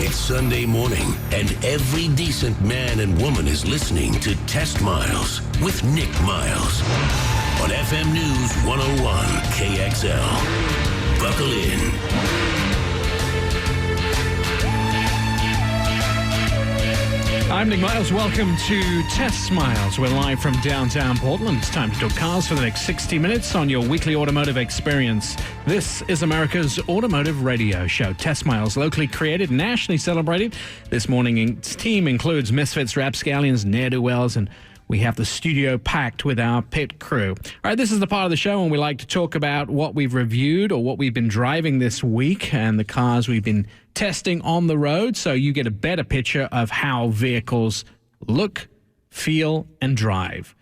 It's Sunday morning, and every decent man and woman is listening to Test Miles with Nick Miles on FM News 101 KXL. Buckle in. I'm Nick Miles. Welcome to Test Miles. We're live from downtown Portland. It's time to talk cars for the next 60 minutes on your weekly automotive experience. This is America's automotive radio show. Test Miles, locally created, nationally celebrated. This morning's team includes misfits, rapscallions, ne'er-do-wells, and we have the studio packed with our pit crew. All right, this is the part of the show when we like to talk about what we've reviewed or what we've been driving this week and the cars we've been testing on the road, so you get a better picture of how vehicles look, feel, and drive.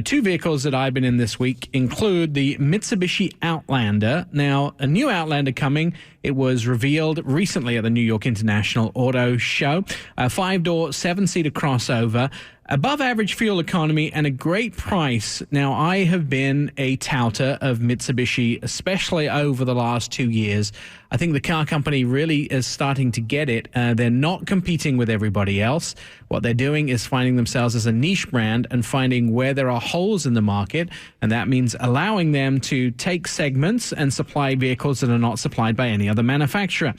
Two vehicles that I've been in this week include the Mitsubishi Outlander. Now, a new Outlander coming. It was revealed recently at the New York International Auto Show. A 5-door, 7-seater crossover. Above average fuel economy and a great price. Now, I have been a touter of Mitsubishi, especially over the last 2 years. I think the car company really is starting to get it. They're not competing with everybody else. What they're doing is finding themselves as a niche brand and finding where there are holes in the market. And that means allowing them to take segments and supply vehicles that are not supplied by any other manufacturer.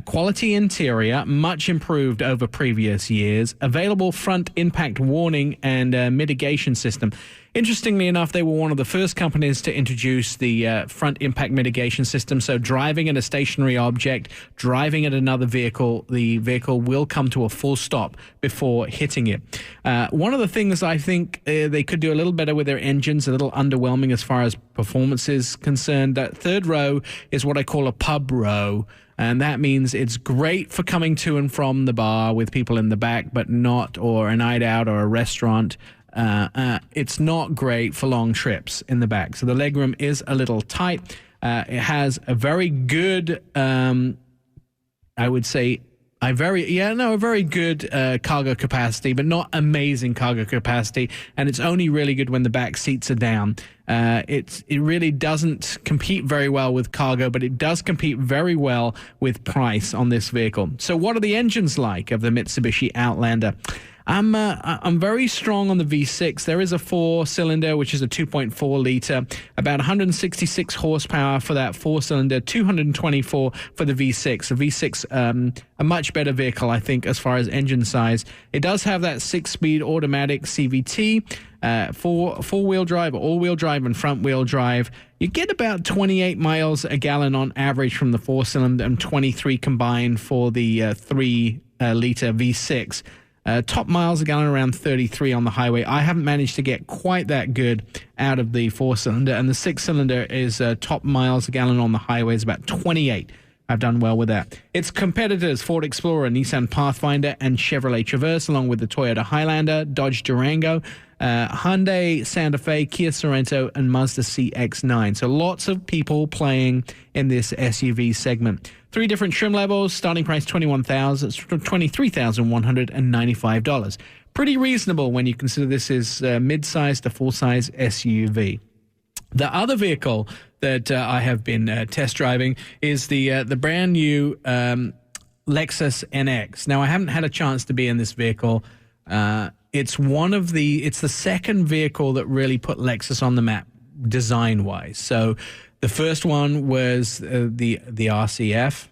Quality interior, much improved over previous years. Available front impact warning and mitigation system. Interestingly enough, they were one of the first companies to introduce the front impact mitigation system. So driving at a stationary object, driving at another vehicle, the vehicle will come to a full stop before hitting it. One of the things I think they could do a little better with their engines, a little underwhelming as far as performance is concerned. That third row is what I call a pub row. And that means it's great for coming to and from the bar with people in the back, but not, or a night out or a restaurant. It's not great for long trips in the back. So the legroom is a little tight. It has a very good, I would say, a very good cargo capacity, but not amazing cargo capacity. And it's only really good when the back seats are down. It really doesn't compete very well with cargo, but it does compete very well with price on this vehicle. So what are the engines like of the Mitsubishi Outlander? I'm very strong on the V6. There is a 4-cylinder, which is a 2.4 liter, about 166 horsepower for that 4-cylinder, 224 for the V6. The V6, a much better vehicle, I think, as far as engine size. It does have that 6-speed automatic CVT, four-wheel drive, all-wheel drive, and front-wheel drive. You get about 28 miles a gallon on average from the 4-cylinder and 23 combined for the 3-liter V6. Top miles a gallon around 33 on the highway. I haven't managed to get quite that good out of the 4-cylinder, and the 6-cylinder is top miles a gallon on the highway is about 28. I've done well with that. Its competitors, Ford Explorer, Nissan Pathfinder, and Chevrolet Traverse, along with the Toyota Highlander, Dodge Durango, Hyundai Santa Fe, Kia Sorento, and Mazda CX-9. So lots of people playing in this SUV segment. 3 different trim levels, starting price $23,195. Pretty reasonable when you consider this is mid-size to full-size SUV. The other vehicle that I have been test driving is the brand new Lexus NX. Now, I haven't had a chance to be in this vehicle. It's the second vehicle that really put Lexus on the map design-wise. So the first one was the RCF.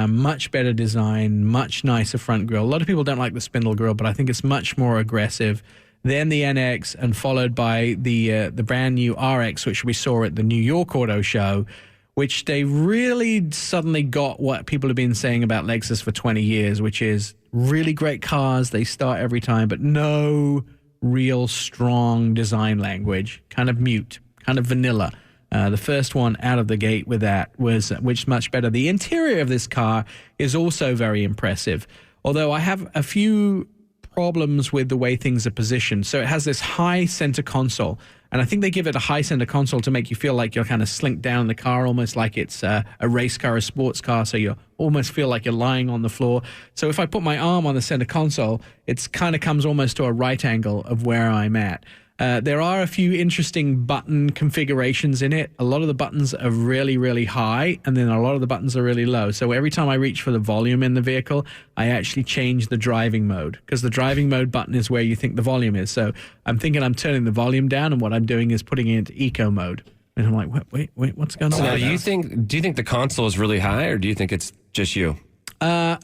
Much better design, much nicer front grille. A lot of people don't like the spindle grille, but I think it's much more aggressive. Then the NX, and followed by the brand new RX, which we saw at the New York Auto Show, which they really suddenly got what people have been saying about Lexus for 20 years, which is really great cars. They start every time, but no real strong design language, kind of mute, kind of vanilla. The first one out of the gate with that was much better. The interior of this car is also very impressive, although I have a few problems with the way things are positioned. So it has this high center console, and I think they give it a high center console to make you feel like you're kind of slinked down in the car, almost like it's a race car, a sports car, so you almost feel like you're lying on the floor. So if I put my arm on the center console, it's kind of comes almost to a right angle of where I'm at. There are a few interesting button configurations in it. A lot of the buttons are really, really high, and then a lot of the buttons are really low. So every time I reach for the volume in the vehicle, I actually change the driving mode, because the driving mode button is where you think the volume is. So I'm thinking I'm turning the volume down, and what I'm doing is putting it into eco mode. And I'm like, wait, what's going on? So now, do you think the console is really high, or do you think it's just you? Well,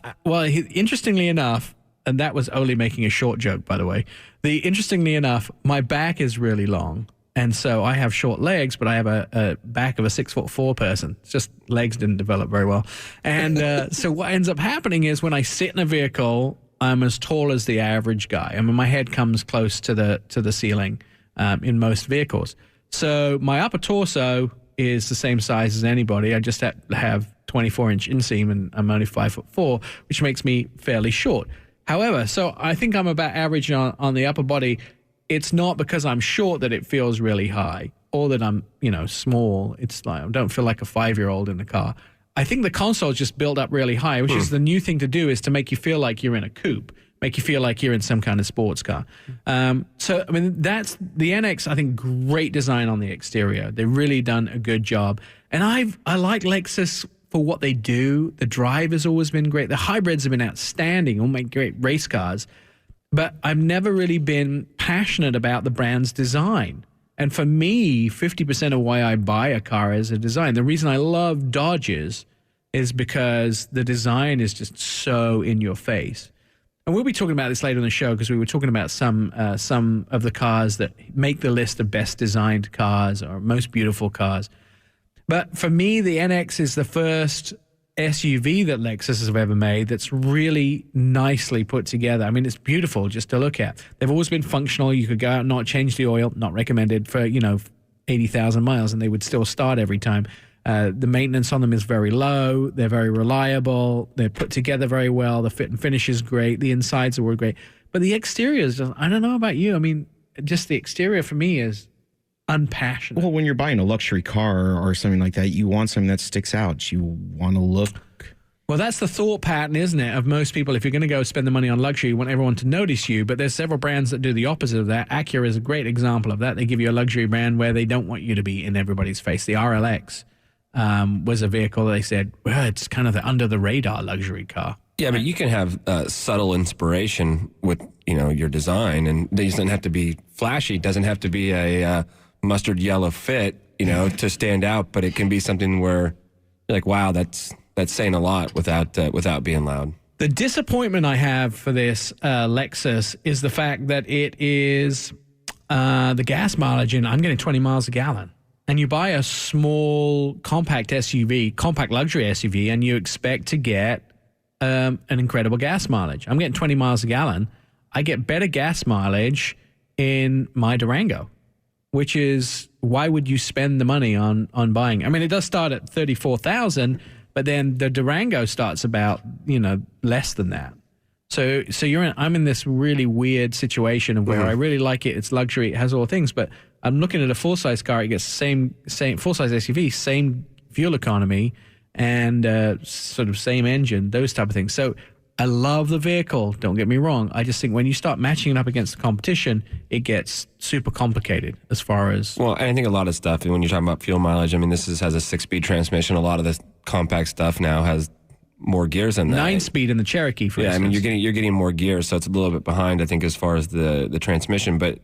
interestingly enough, and that was only making a short joke, by the way. Interestingly enough, my back is really long, and so I have short legs, but I have a back of a 6'4" person. It's just legs didn't develop very well. And so what ends up happening is when I sit in a vehicle, I'm as tall as the average guy. I mean, my head comes close to the ceiling in most vehicles. So my upper torso is the same size as anybody. I just have 24-inch inseam, and I'm only 5'4", which makes me fairly short. However, so I think I'm about average on the upper body. It's not because I'm short that it feels really high, or that I'm, small. It's like I don't feel like a 5-year-old in the car. I think the console just built up really high, which is the new thing to do, is to make you feel like you're in a coupe, make you feel like you're in some kind of sports car. So, I mean, that's the NX, I think, great design on the exterior. They've really done a good job. And I like Lexus for what they do. The drive has always been great. The hybrids have been outstanding, all make great race cars. But I've never really been passionate about the brand's design. And for me, 50% of why I buy a car is a design. The reason I love Dodges is because the design is just so in your face. And we'll be talking about this later in the show, because we were talking about some of the cars that make the list of best designed cars or most beautiful cars. But for me, the NX is the first SUV that Lexus has ever made that's really nicely put together. I mean, it's beautiful just to look at. They've always been functional. You could go out and not change the oil, not recommended, for, 80,000 miles, and they would still start every time. The maintenance on them is very low. They're very reliable. They're put together very well. The fit and finish is great. The insides are great. But the exteriors, I don't know about you. I mean, just the exterior for me is unpassionate. Well, when you're buying a luxury car or something like that, you want something that sticks out. You want to look. Well, that's the thought pattern, isn't it, of most people. If you're going to go spend the money on luxury, you want everyone to notice you. But there's several brands that do the opposite of that. Acura is a great example of that. They give you a luxury brand where they don't want you to be in everybody's face. The RLX was a vehicle they said, well, it's kind of the under-the-radar luxury car. Yeah, but you can have subtle inspiration with, your design, and it doesn't have to be flashy. It doesn't have to be a mustard yellow fit, to stand out, but it can be something where you're like, wow, that's saying a lot without being loud. The disappointment I have for this Lexus is the fact that it is the gas mileage in, I'm getting 20 miles a gallon. And you buy a small compact luxury SUV, and you expect to get an incredible gas mileage. I'm getting 20 miles a gallon. I get better gas mileage in my Durango, which is, why would you spend the money on buying? I mean, it does start at $34,000, but then the Durango starts about, less than that. So I'm in this really weird situation of where I really like it. It's luxury. It has all things, but I'm looking at a full-size car. It gets same full-size SUV, same fuel economy, and sort of same engine, those type of things. So I love the vehicle. Don't get me wrong. I just think when you start matching it up against the competition, it gets super complicated as far as... Well, I think a lot of stuff, when you're talking about fuel mileage, I mean, has a 6-speed transmission. A lot of this compact stuff now has more gears than that. 9-speed in the Cherokee, for instance. I mean, you're getting more gears, so it's a little bit behind, I think, as far as the transmission. But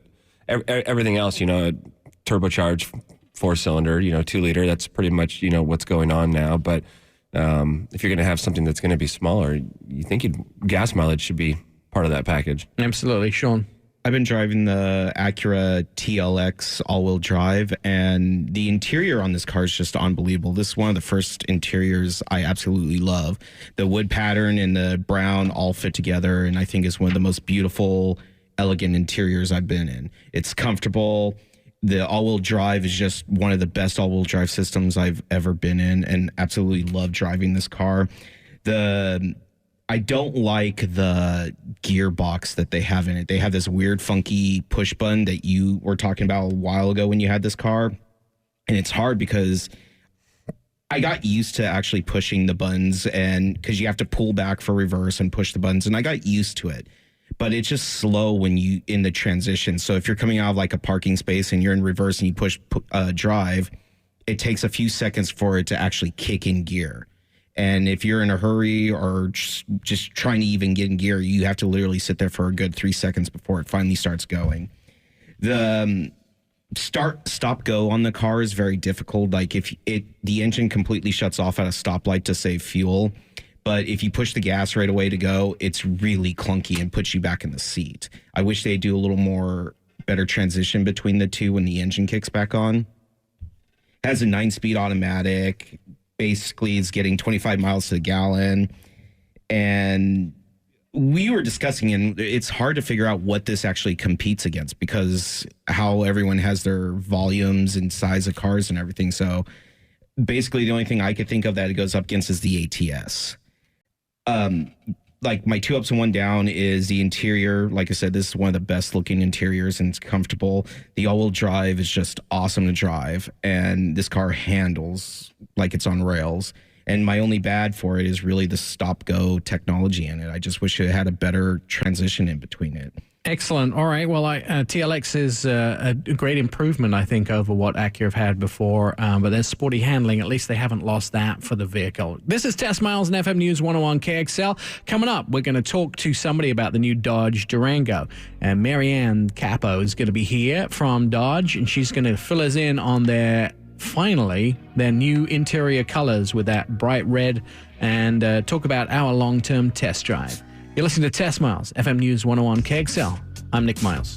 everything else, turbocharged 4-cylinder, 2-liter, that's pretty much, what's going on now. But if you're going to have something that's going to be smaller, you think gas mileage should be part of that package. Absolutely. Sean? I've been driving the Acura TLX all-wheel drive, and the interior on this car is just unbelievable. This is one of the first interiors I absolutely love. The wood pattern and the brown all fit together, and I think it's one of the most beautiful, elegant interiors I've been in. It's comfortable. The all-wheel drive is just one of the best all-wheel drive systems I've ever been in, and absolutely love driving this car. I don't like the gearbox that they have in it. They have this weird, funky push button that you were talking about a while ago when you had this car. And it's hard because I got used to actually pushing the buttons, and because you have to pull back for reverse and push the buttons, and I got used to it. but it's just slow when you in the transition. So if you're coming out of like a parking space and you're in reverse and you push drive, it takes a few seconds for it to actually kick in gear. And if you're in a hurry or just trying to even get in gear, you have to literally sit there for a good 3 seconds before it finally starts going. The stop go on the car is very difficult. Like if the engine completely shuts off at a stoplight to save fuel, but if you push the gas right away to go, it's really clunky and puts you back in the seat. I wish they'd do a little more better transition between the two when the engine kicks back on. It has a 9-speed automatic. Basically, it's getting 25 miles to the gallon. And we were discussing, and it's hard to figure out what this actually competes against because how everyone has their volumes and size of cars and everything. So basically, the only thing I could think of that it goes up against is the ATS. Like my 2 ups and 1 down is the interior. Like I said, this is one of the best looking interiors and it's comfortable. The all-wheel drive is just awesome to drive. And this car handles like it's on rails. And my only bad for it is really the stop-go technology in it. I just wish it had a better transition in between it. Excellent. All right. Well, TLX is a great improvement, I think, over what Acura have had before. But there's sporty handling. At least they haven't lost that for the vehicle. This is Test Miles and FM News 101 KXL. Coming up, we're going to talk to somebody about the new Dodge Durango. And Marianne Capo is going to be here from Dodge, and she's going to fill us in on their new interior colors with that bright red and talk about our long-term test drive. You're listening to Test Miles, FM News 101 KXL. I'm Nick Miles.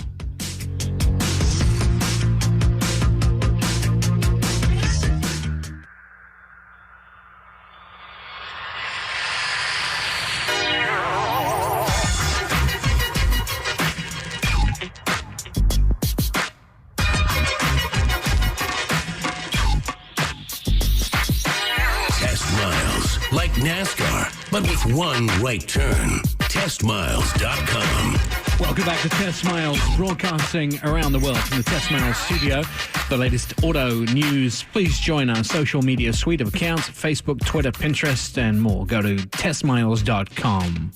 Test Miles, like NASCAR, but with one right turn. TestMiles.com. Welcome back to Test Miles, broadcasting around the world from the Test Miles studio. The latest auto news. Please join our social media suite of accounts: Facebook, Twitter, Pinterest, and more. Go to TestMiles.com.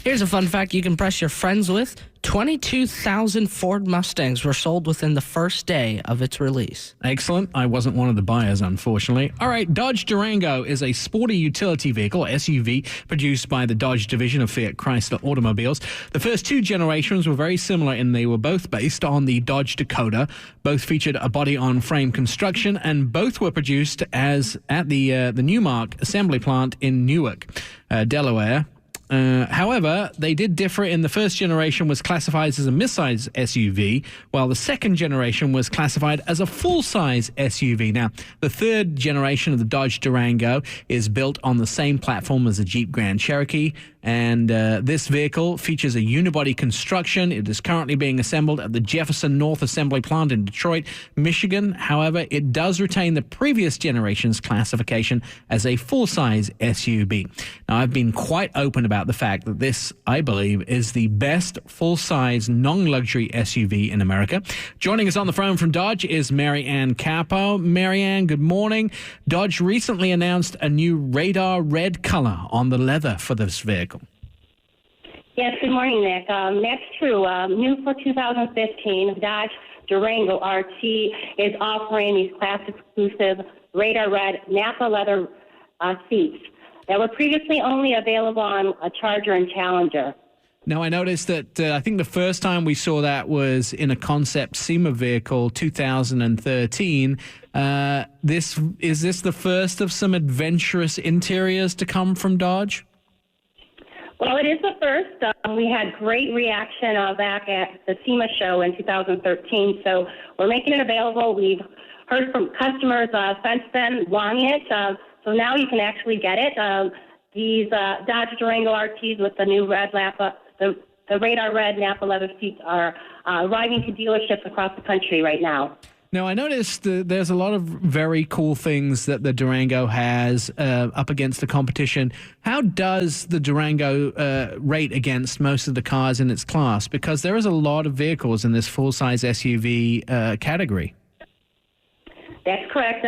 Here's a fun fact you can impress your friends with. 22,000 Ford Mustangs were sold within the first day of its release. Excellent. I wasn't one of the buyers, unfortunately. All right, Dodge Durango is a sporty utility vehicle, SUV, produced by the Dodge division of Fiat Chrysler Automobiles. The first 2 generations were very similar in they were both based on the Dodge Dakota. Both featured a body-on-frame construction, and both were produced at the Newmark assembly plant in Newark, Delaware. However, they did differ in the first generation was classified as a midsize SUV, while the second generation was classified as a full-size SUV. Now, the third generation of the Dodge Durango is built on the same platform as the Jeep Grand Cherokee, and this vehicle features a unibody construction. It is currently being assembled at the Jefferson North Assembly Plant in Detroit, Michigan. However, it does retain the previous generation's classification as a full-size SUV. Now, I've been quite open about the fact that this, I believe, is the best full-size non-luxury SUV in America. Joining us on the phone from Dodge is Marianne Capo. Marianne, good morning. Dodge recently announced a new radar red color on the leather for this vehicle. Yes, good morning, Nick. That's true. New for 2015, Dodge Durango RT is offering these class-exclusive radar red Napa leather seats that were previously only available on a Charger and Challenger. Now, I noticed that I think the first time we saw that was in a concept SEMA vehicle, 2013. Is this the first of some adventurous interiors to come from Dodge? Well, it is the first. We had great reaction back at the SEMA show in 2013, so we're making it available. We've heard from customers since then wanting it, so now you can actually get it. These Dodge Durango RTs with the new red Napa, the radar red Napa leather seats are arriving to dealerships across the country right now. Now, I noticed there's a lot of very cool things that the Durango has up against the competition. How does the Durango rate against most of the cars in its class? Because there is a lot of vehicles in this full-size SUV category. That's correct.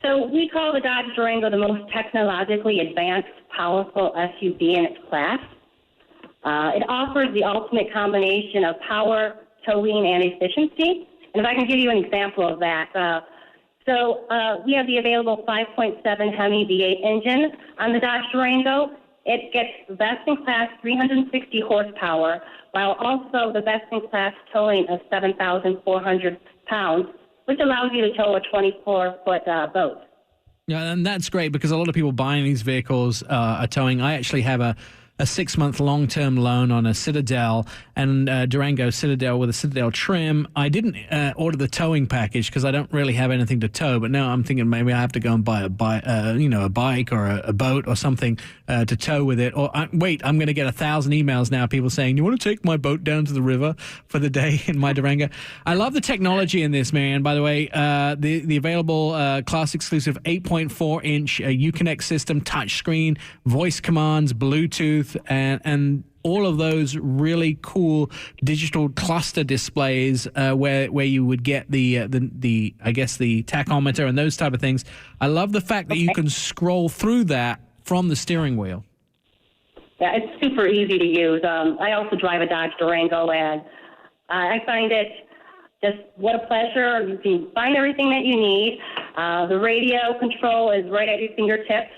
So we call the Dodge Durango the most technologically advanced, powerful SUV in its class. It offers the ultimate combination of power, towing, and efficiency. And if I can give you an example of that, we have the available 5.7 Hemi V8 engine on the Dodge Durango. It gets best-in-class 360 horsepower, while also the best-in-class towing of 7,400 pounds, which allows you to tow a 24-foot boat. Yeah, and that's great because a lot of people buying these vehicles are towing. I actually have a 6-month long-term loan on a Citadel and Durango Citadel with a Citadel trim. I didn't order the towing package because I don't really have anything to tow. But now I'm thinking maybe I have to go and buy a bike or a boat or something to tow with it. Or I'm going to get 1,000 emails now. People saying, "You want to take my boat down to the river for the day in my Durango?" I love the technology in this, man. By the way, the available class exclusive 8.4-inch Uconnect system, touchscreen, voice commands, Bluetooth. And all of those really cool digital cluster displays where you would get the tachometer and those type of things. I love the fact that you can scroll through that from the steering wheel. Yeah, it's super easy to use. I also drive a Dodge Durango, and I find it just what a pleasure. You can find everything that you need. The radio control is right at your fingertips.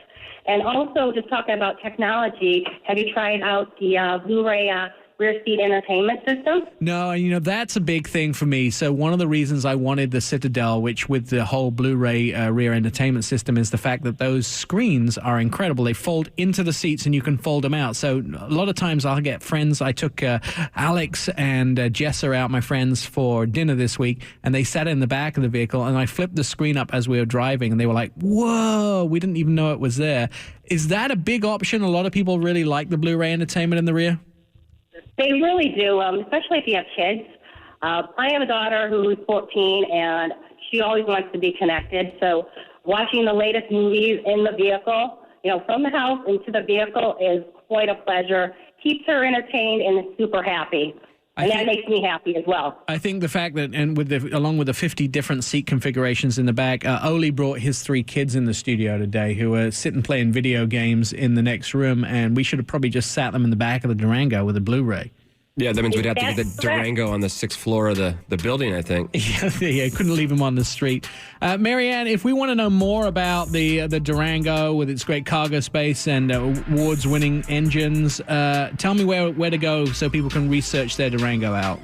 And also, just talking about technology, have you tried out the Blu-ray rear seat entertainment system? No, that's a big thing for me. So one of the reasons I wanted the Citadel, which with the whole Blu-ray rear entertainment system, is the fact that those screens are incredible. They fold into the seats and you can fold them out. So a lot of times I'll get friends. I took Alex and Jessa out, my friends, for dinner this week, and they sat in the back of the vehicle, and I flipped the screen up as we were driving, and they were like, "Whoa, we didn't even know it was there." Is that a big option? A lot of people really like the Blu-ray entertainment in the rear. They really do, especially if you have kids. I have a daughter who's 14, and she always wants to be connected. So watching the latest movies in the vehicle, from the house into the vehicle is quite a pleasure. Keeps her entertained and super happy. And that makes me happy as well. I think the fact that, and along with the 50 different seat configurations in the back, Oli brought his 3 kids in the studio today who are sitting playing video games in the next room, and we should have probably just sat them in the back of the Durango with a Blu-ray. Yeah, that means we'd have to get the Durango on the 6th floor of the building, I think. Yeah, couldn't leave him on the street. Marianne, if we want to know more about the Durango with its great cargo space and awards-winning engines, tell me where to go so people can research their Durango out.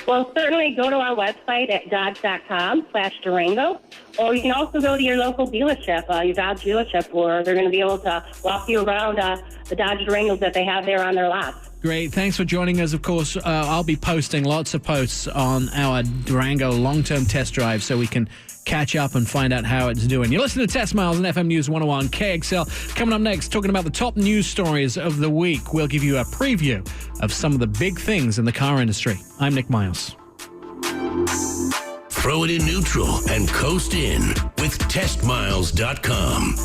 Well, certainly go to our website at dodge.com/Durango, or you can also go to your local dealership, your Dodge dealership, where they're going to be able to walk you around the Dodge Durangos that they have there on their lots. Great. Thanks for joining us. Of course, I'll be posting lots of posts on our Durango long-term test drive so we can catch up and find out how it's doing. You're listening to Test Miles on FM News 101 KXL. Coming up next, talking about the top news stories of the week. We'll give you a preview of some of the big things in the car industry. I'm Nick Miles. Throw it in neutral and coast in with testmiles.com.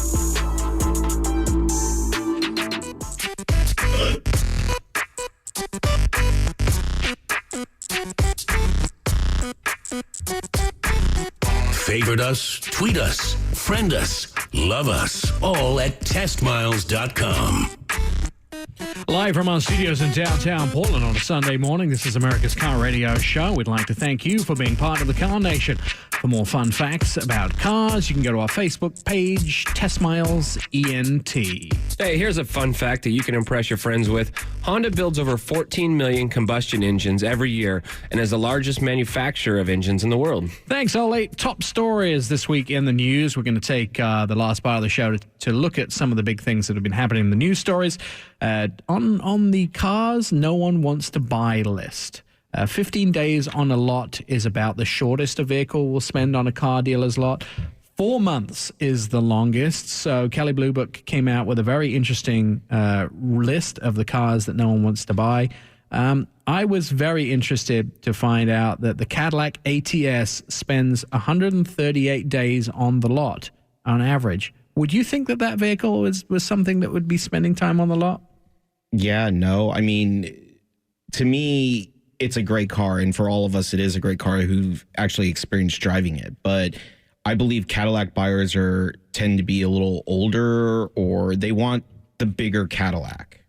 Favorite us, tweet us, friend us, love us, all at testmiles.com. Live from our studios in downtown Portland on a Sunday morning, this is America's Car Radio Show. We'd like to thank you for being part of the Car Nation. For more fun facts about cars, you can go to our Facebook page, Test Miles ENT. Hey, here's a fun fact that you can impress your friends with. Honda builds over 14 million combustion engines every year and is the largest manufacturer of engines in the world. Thanks, all 8 top stories this week in the news. We're going to take the last part of the show to look at some of the big things that have been happening in the news stories. On the cars no one wants to buy list. 15 days on a lot is about the shortest a vehicle will spend on a car dealer's lot. 4 months is the longest. So Kelley Blue Book came out with a very interesting list of the cars that no one wants to buy. I was very interested to find out that the Cadillac ATS spends 138 days on the lot on average. Would you think that vehicle was something that would be spending time on the lot? Yeah, no. I mean, to me, it's a great car, and for all of us, it is a great car who've actually experienced driving it. But I believe Cadillac buyers tend to be a little older, or they want the bigger Cadillac.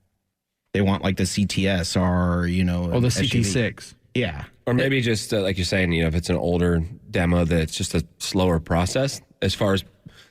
They want like the CTS or, Or the SUV. CT6. Yeah. Or maybe just like you're saying, if it's an older demo, that it's just a slower process as far as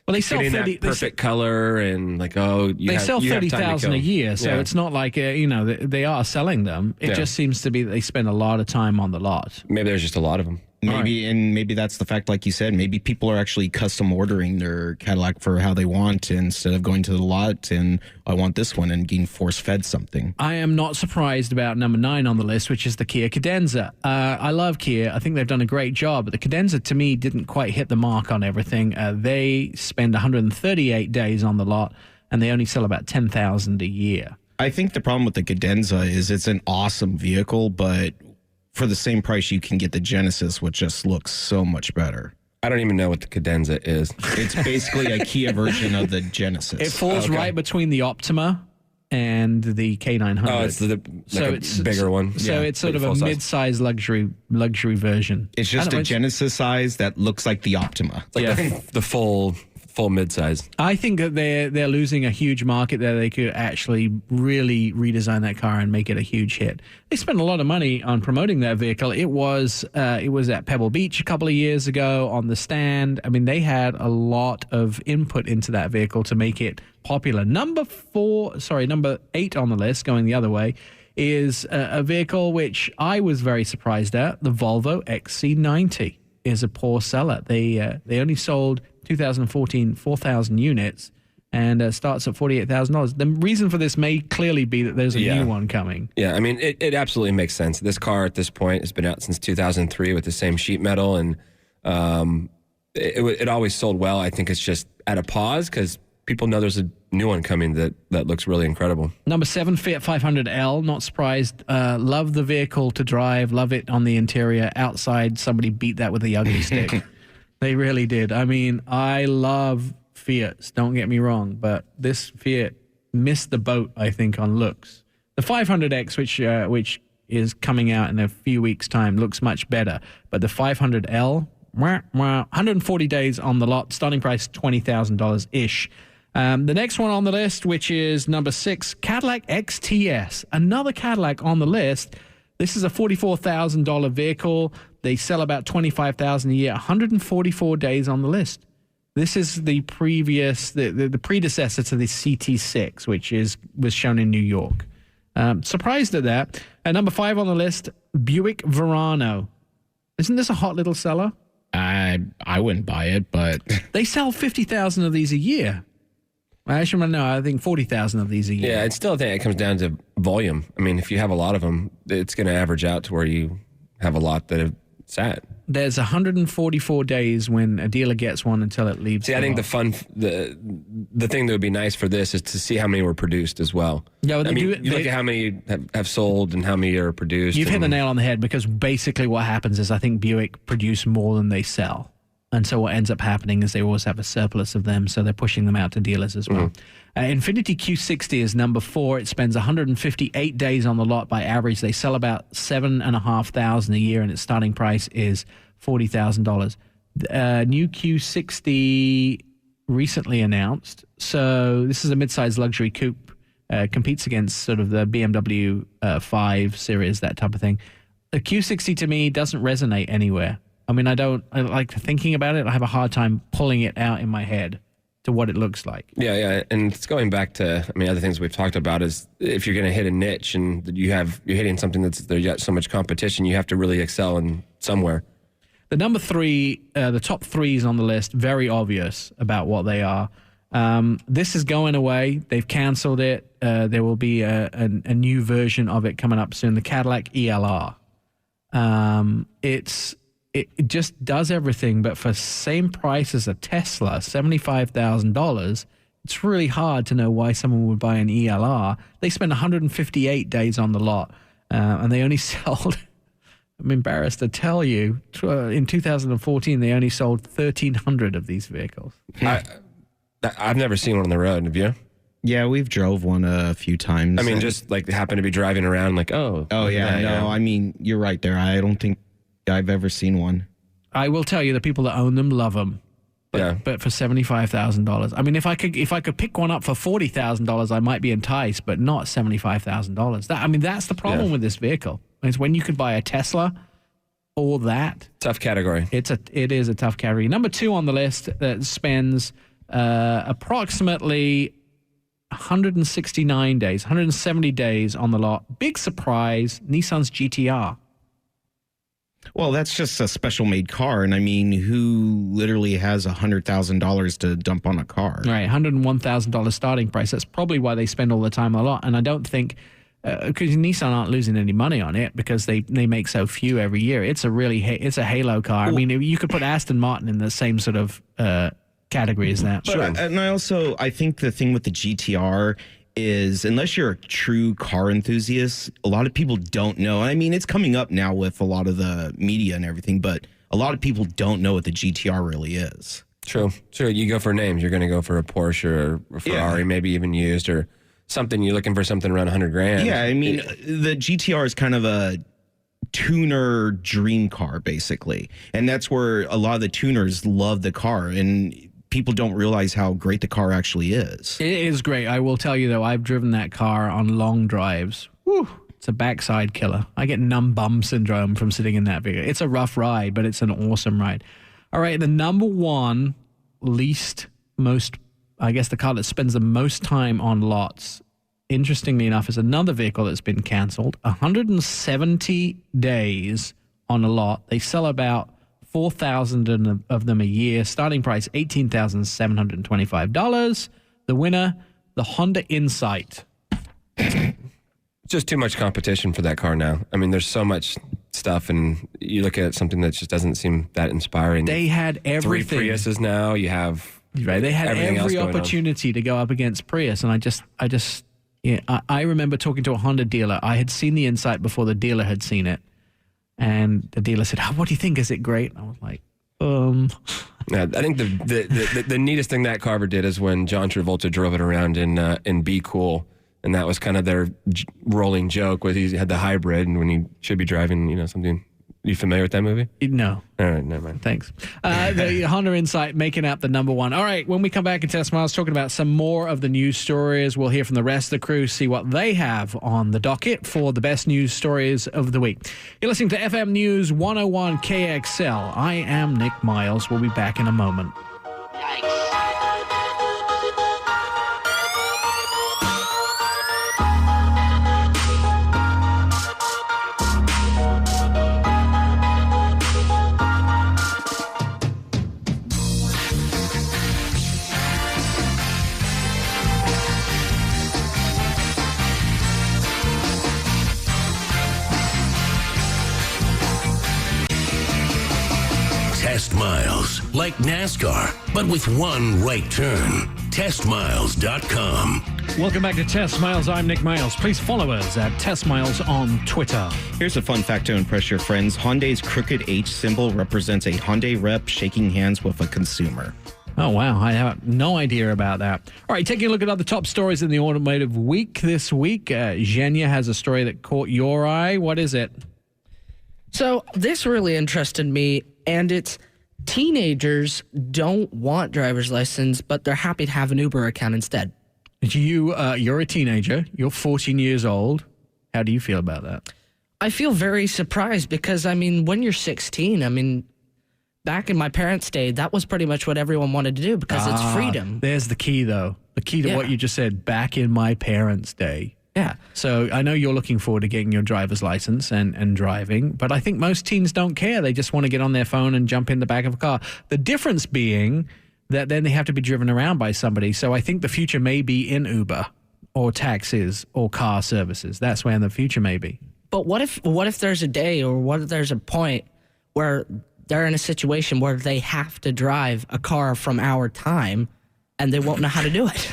Well, they sell getting 30. that perfect color and like, they Sell you have time to 30,000 a kill. year, so Yeah. it's not like they are selling them. It Yeah. just seems to be that they spend a lot of time on the lot. Maybe there's just a lot of them. Maybe that's the fact, like you said, maybe people are actually custom ordering their Cadillac for how they want instead of going to the lot and I want this one and getting force fed something. I am not surprised about number 9 on the list, which is the Kia Cadenza. I love Kia. I think they've done a great job, but the Cadenza to me didn't quite hit the mark on everything. They spend 138 days on the lot and they only sell about 10,000 a year. I think the problem with the Cadenza is it's an awesome vehicle, but for the same price, you can get the Genesis, which just looks so much better. I don't even know what the Cadenza is. It's basically a Kia version of the Genesis. It falls right between the Optima and the K900. Oh, it's a bigger one. So it's sort of a mid-size luxury version. It's just a Genesis size that looks like the Optima. It's like the full midsize. I think that they're losing a huge market there. They could actually really redesign that car and make it a huge hit. They spent a lot of money on promoting that vehicle. It was at Pebble Beach a couple of years ago on the stand. I mean, they had a lot of input into that vehicle to make it popular. Number 8 on the list, going the other way, is a vehicle which I was very surprised at. The Volvo XC90 is a poor seller. They only sold 2014 4,000 units and starts at $48,000. The reason for this may clearly be that there's a new one coming. Yeah, I mean, it absolutely makes sense. This car at this point has been out since 2003 with the same sheet metal, and it always sold well. I think it's just at a pause because people know there's a new one coming that looks really incredible. Number 7, Fiat 500L. Not surprised. Love the vehicle to drive. Love it on the interior. Outside, somebody beat that with a ugly stick. They really did. I mean, I love Fiats, don't get me wrong, but this Fiat missed the boat, I think, on looks. The 500X, which is coming out in a few weeks' time, looks much better. But the 500L, 140 days on the lot, starting price $20,000-ish. The next one on the list, which is number 6, Cadillac XTS. Another Cadillac on the list. This is a $44,000 vehicle. They sell about $25,000 a year, 144 days on the list. This is the predecessor to the CT6, which was shown in New York. Surprised at that. At number 5 on the list, Buick Verano. Isn't this a hot little seller? I wouldn't buy it, but They sell 50,000 of these a year. I think 40,000 of these a year. Yeah, I still think it comes down to volume. I mean, if you have a lot of them, it's going to average out to where you have a lot that have sat. There's 144 days when a dealer gets one until it leaves. See, I think the thing that would be nice for this is to see how many were produced as well. Yeah, well, you look at how many have sold and how many are produced. You've hit the nail on the head because basically what happens is I think Buick produce more than they sell. And so what ends up happening is they always have a surplus of them, so they're pushing them out to dealers as well. Infiniti Q60 is number 4. It spends 158 days on the lot by average. They sell about 7,500 a year, and its starting price is $40,000. New Q60 recently announced. So this is a mid-sized luxury coupe. Competes against sort of the BMW 5 Series, that type of thing. The Q60 to me doesn't resonate anywhere. I mean, I like thinking about it. I have a hard time pulling it out in my head to what it looks like. Yeah. And it's going back to, other things we've talked about is if you're going to hit a niche and you're hitting something there's got so much competition, you have to really excel in somewhere. The number 3, the top 3s on the list, very obvious about what they are. This is going away. They've canceled it. There will be a new version of it coming up soon, the Cadillac ELR. It just does everything, but for same price as a Tesla, $75,000, it's really hard to know why someone would buy an ELR. They spend 158 days on the lot, and they only sold, I'm embarrassed to tell you, in 2014, they only sold 1,300 of these vehicles. I've never seen one on the road. Have you? yeah, we've drove one a few times. I mean, just like happen to be driving around like, oh yeah, no, I mean, you're right there. I don't think I've ever seen one. I will tell you, the people that own them love them. But for $75,000, I mean, if I could pick one up for $40,000, I might be enticed, but not $75,000. That's the problem with this vehicle. It's when you could buy a Tesla or that. Tough category. It is a tough category. Number 2 on the list that spends approximately 169 days, 170 days on the lot. Big surprise, Nissan's GTR. Well, that's just a special made car. And I mean, who literally has $100,000 to dump on a car? Right, $101,000 starting price. That's probably why they spend all the time on a lot. And I don't think, because Nissan aren't losing any money on it because they make so few every year. It's a halo car. I mean, you could put Aston Martin in the same sort of category as that. But, and I think the thing with the GTR is, unless you're a true car enthusiast, a lot of people don't know. I mean, it's coming up now with a lot of the media and everything, but a lot of people don't know what the GTR really is. True. You go for names. You're going to go for a Porsche or a Ferrari, maybe even used, or something. You're looking for something around $100,000. Yeah, I mean, the GTR is kind of a tuner dream car, basically. And that's where a lot of the tuners love the car. And people don't realize how great the car actually is. It is great. I will tell you, though, I've driven that car on long drives. Whew, it's a backside killer. I get numb bum syndrome from sitting in that vehicle. It's a rough ride, but it's an awesome ride. All right, the number 1 the car that spends the most time on lots, interestingly enough, is another vehicle that's been canceled. 170 days on a lot. They sell about 4,000 of them a year. Starting price, $18,725. The winner, the Honda Insight. Just too much competition for that car now. I mean, there's so much stuff, and you look at something that just doesn't seem that inspiring. They had everything. 3 Priuses now. You have They had every opportunity to go up against Prius, and I remember talking to a Honda dealer. I had seen the Insight before the dealer had seen it. And the dealer said, "What do you think? Is it great?" And I was like, Yeah, I think the neatest thing that car ever did is when John Travolta drove it around in Be Cool, and that was kind of their rolling joke. Was he had the hybrid, and when he should be driving, something. You familiar with that movie? No. All right, never mind. Thanks. The Honda Insight making out the number 1. All right, when we come back in Test Miles, talking about some more of the news stories, we'll hear from the rest of the crew, see what they have on the docket for the best news stories of the week. You're listening to FM News 101 KXL. I am Nick Miles. We'll be back in a moment. Test Miles, like NASCAR, but with one right turn. TestMiles.com. Welcome back to Test Miles. I'm Nick Miles. Please follow us at Test Miles on Twitter. Here's a fun fact to impress your friends. Hyundai's crooked H symbol represents a Hyundai rep shaking hands with a consumer. Oh, wow. I have no idea about that. All right, taking a look at other top stories in the automotive week this week. Zhenya has a story that caught your eye. What is it? So this really interested me, and it's teenagers don't want driver's license, but they're happy to have an Uber account instead. You're a teenager. You're 14 years old. How do you feel about that? I feel very surprised because, when you're 16, back in my parents' day, that was pretty much what everyone wanted to do because it's freedom. There's the key, though. The key to what you just said, back in my parents' day. Yeah. So I know you're looking forward to getting your driver's license and driving, but I think most teens don't care. They just want to get on their phone and jump in the back of a car. The difference being that then they have to be driven around by somebody. So I think the future may be in Uber or taxis or car services. That's where the future may be. But what if there's a day or what if there's a point where they're in a situation where they have to drive a car from our time and they won't know how to do it?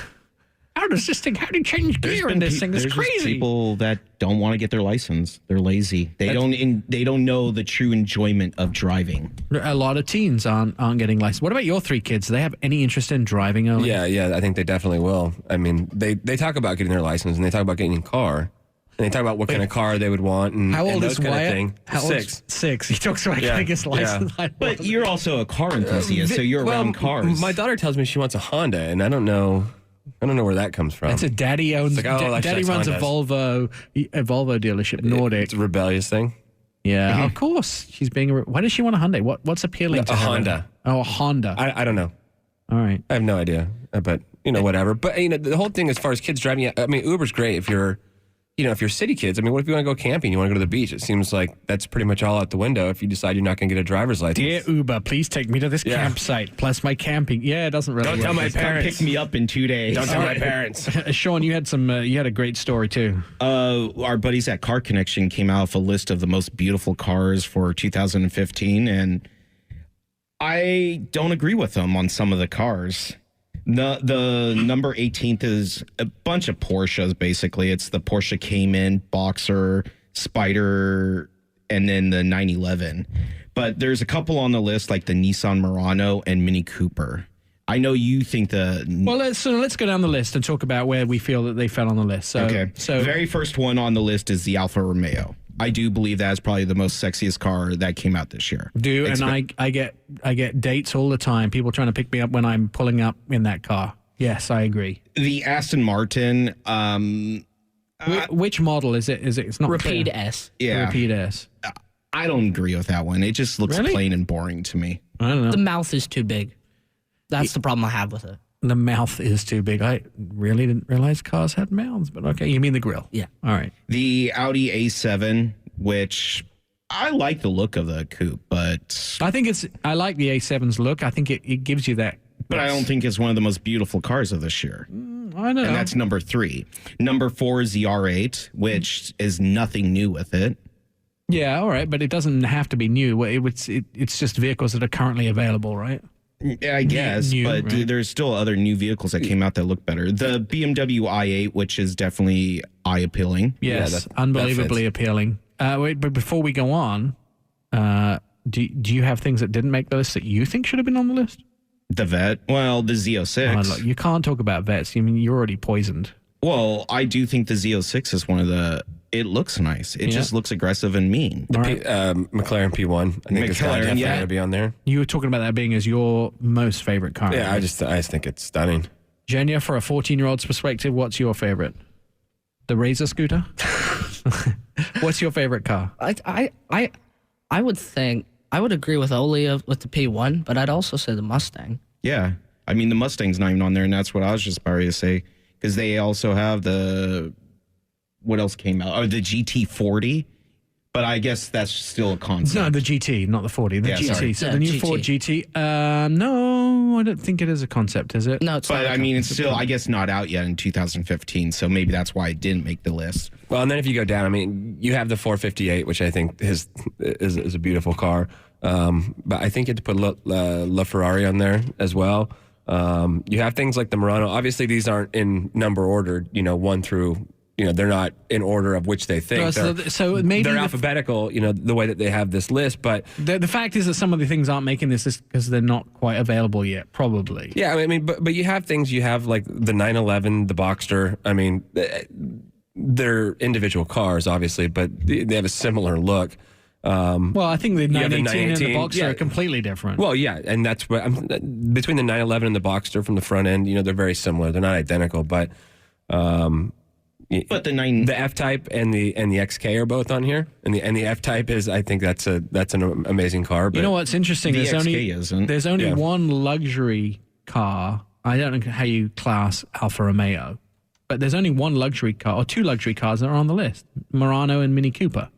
How does this thing? How do you change gear in this thing? It's crazy. There's people that don't want to get their license. They're lazy. They don't know the true enjoyment of driving. A lot of teens aren't getting licensed. What about your 3 kids? Do they have any interest in driving? Early? Yeah, I think they definitely will. They talk about getting their license and they talk about getting a car. And they talk about what kind of car they would want and, How old and those is kind Wyatt? of thing. How old? 6. 6. He talks about Yeah, getting his license. yeah. But you're also a car enthusiast, so you're around cars. My daughter tells me she wants a Honda, and I don't know where that comes from. It's a daddy owns. It's like, oh, Daddy she runs likes a Volvo dealership, Nordic. It's a rebellious thing. Yeah, of course. She's being. Why does she want a Hyundai? What's appealing to A her? Honda. Oh, a Honda. I don't know. All right. I have no idea, but whatever. But the whole thing as far as kids driving, I mean, Uber's great if you're city kids. I mean, what if you want to go camping? You want to go to the beach? It seems like that's pretty much all out the window if you decide you're not going to get a driver's license. Dear Uber, please take me to this Yeah. campsite. Plus my camping. Yeah, it doesn't really. Don't work. tell my Come parents. pick me up in 2 days. Don't tell my parents. Sean, you had some. You had a great story too. Our buddies at Car Connection came out with a list of the most beautiful cars for 2015, and I don't agree with them on some of the cars. The number 18th is a bunch of Porsches, basically. It's the Porsche Cayman, Boxer, Spider, and then the 911. But there's a couple on the list, like the Nissan Murano and Mini Cooper. I know you think Well, let's go down the list and talk about where we feel that they fell on the list. So, okay. So very first one on the list is the Alfa Romeo. I do believe that is probably the most sexiest car that came out this year. I get dates all the time. People trying to pick me up when I'm pulling up in that car. Yes, I agree. The Aston Martin, Which model is it? It's not Rapide clear. S. yeah, Rapide S. I don't agree with that one. It just looks Really? plain and boring to me. I don't know. The mouth is too big. That's the problem I have with it. The mouth is too big. I really didn't realize cars had mouths, but okay. You mean the grill? Yeah. All right. The Audi A7, which I like the look of the coupe, but I like the A7's look. I think it gives you that. I don't think it's one of the most beautiful cars of this year. I know. And that's number 3. Number 4 is the R8, which is nothing new with it. Yeah, all right, but it doesn't have to be new. It's just vehicles that are currently available, right? I guess, New, but right? there's still other new vehicles that came out that look better. The BMW i8, which is definitely eye-appealing. Yes, that unbelievably fits. appealing. Wait, but before we go on, do you have things that didn't make the list that you think should have been on the list? The Vet, well, the Z06. Oh, look, you can't talk about vets. I mean, you're already poisoned. Well, I do think the Z06 is one of the... It looks nice. It just looks aggressive and mean. McLaren P1. I think this car McLaren, definitely yeah. got to be on there. You were talking about that being as your most favorite car. Yeah, I just think it's stunning. Jenya, for a 14-year-old's perspective, what's your favorite? The Razor scooter? What's your favorite car? I would think I would agree with Oli with the P1, but I'd also say the Mustang. Yeah. I mean, the Mustang's not even on there, and that's what I was just about to say. Because they also have the... What else came out? Oh, the GT40. But I guess that's still a concept. No, the GT, not the 40. The Yeah, GT. sorry. So Yeah, the new GT. Ford GT. No, I don't think it is a concept, is it? No, it's But not. I mean, it's still, I guess, not out yet in 2015. So maybe that's why it didn't make the list. Well, and then if you go down, I mean, you have the 458, which I think is a beautiful car. But I think you have to put La Ferrari on there as well. You have things like the Murano. Obviously, these aren't in number ordered, 1 through, they're not in order of which they think. No, so maybe they're alphabetical, the way that they have this list. But the fact is that some of the things aren't making this list because they're not quite available yet, probably. yeah, I mean, but you have things. You have like the 911, the Boxster. I mean, they're individual cars, obviously, but they have a similar look. Well, I think the have the 918 and the 918, Boxer yeah. are completely different. Well, yeah, and that's what between the 911 and the Boxster from the front end. They're very similar. They're not identical, but But the the F-Type and the XK are both on here, and the F-Type is, I think that's an amazing car. But you know what's interesting? The There's XK isn't. there's only Yeah. one luxury car. I don't know how you class Alfa Romeo, but there's only one luxury car or two luxury cars that are on the list: Murano and Mini Cooper.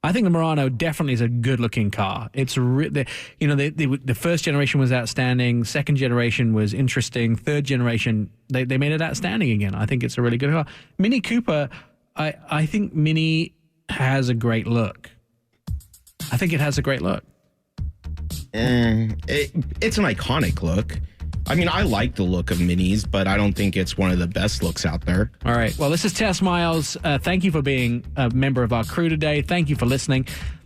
I think the Murano definitely is a good-looking car. It's the first generation was outstanding. Second generation was interesting. Third generation, they made it outstanding again. I think it's a really good car. Mini Cooper, I think Mini has a great look. I think it has a great look. It's an iconic look. I mean, I like the look of Minis, but I don't think it's one of the best looks out there. All right. Well, this is Tess Miles. Thank you for being a member of our crew today. Thank you for listening.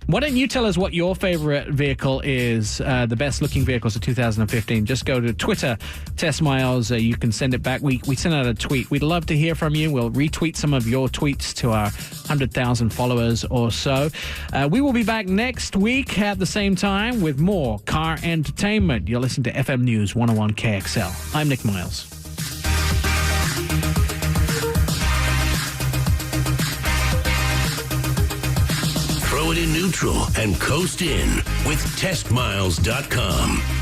Why don't you tell us what your favorite vehicle is, the best looking vehicles of 2015? Just go to Twitter, Test Miles. You can send it back. We send out a tweet. We'd love to hear from you. We'll retweet some of your tweets to our 100,000 followers or so. We will be back next week at the same time with more car entertainment. You'll listen to FM News 101 KXL. I'm Nick Miles. Throw it in neutral and coast in with testmiles.com.